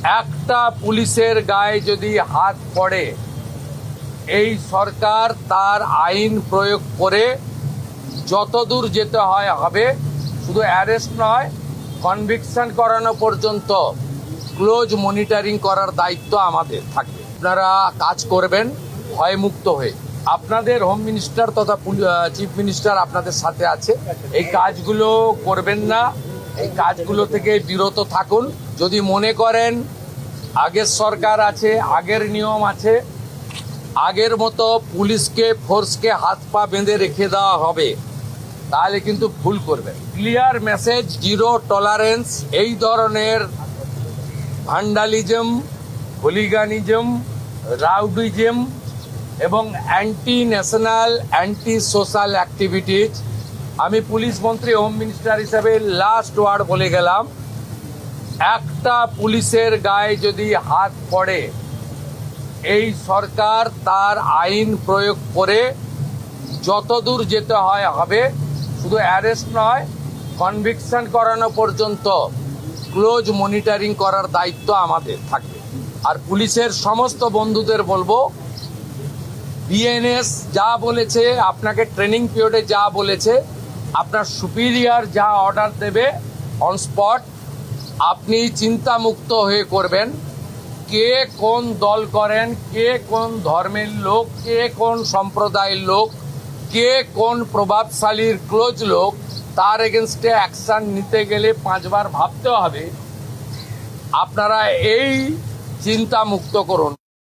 একটা পুলিশের গায়ে যদি হাত পড়ে, এই সরকার তার আইন প্রয়োগ করে যতদূর যেতে হয় হবে। শুধু অ্যারেস্ট নয়, কনভিকশন করানো পর্যন্ত ক্লোজ মনিটরিং করার দায়িত্ব আমাদের থাকবে। আপনারা কাজ করবেন ভয়মুক্ত হয়ে। আপনাদের হোম মিনিস্টার তথা চিফ মিনিস্টার আপনাদের সাথে আছে। এই কাজগুলো করবেন না, এই কাজগুলো থেকে বিরত থাকুন। যদি মনে করেন আগের সরকার আছে, আগের নিয়ম আছে, আগের মতো পুলিশকে ফোর্সকে হাত পা বেঁধে রেখে দেওয়া হবে, তাহলে কিন্তু ভুল করবেন। ক্লিয়ার মেসেজ, জিরো টলারেন্স এই ধরনের ভান্ডালিজম, হুলিগানিজম, রাউডিজম এবং anti national, anti social activities. আমি পুলিশ মন্ত্রী, হোম মিনিস্টার হিসাবে লাস্ট ওয়ার্ড বলে গেলাম, একটা পুলিশের গায়ে যদি হাত পড়ে, এই সরকার তার আইন প্রয়োগ করে যতদূর যেতে হয় হবে। শুধু অ্যারেস্ট নয়, কনভিকশন করানো পর্যন্ত ক্লোজ মনিটরিং করার দায়িত্ব আমাদের থাকবে। আর পুলিশের সমস্ত বন্ধুদের বলবো, বিএনএস যা বলেছে, আপনাকে ট্রেনিং পিরিয়ডে যা বলেছে, আপনার সুপিরিয়র যা অর্ডার দেবে অন স্পট আপনি চিন্তামুক্ত হয়ে করবেন। কে কোন দল করেন, কে কোন ধর্মের লোক, কে কোন সম্প্রদায়ের লোক, কে কোন প্রভাবশালীর ক্লোজ লোক, তার এগেনস্টে অ্যাকশন নিতে গেলে 5 বার ভাবতে হবে। আপনারা এই চিন্তা মুক্ত করুন।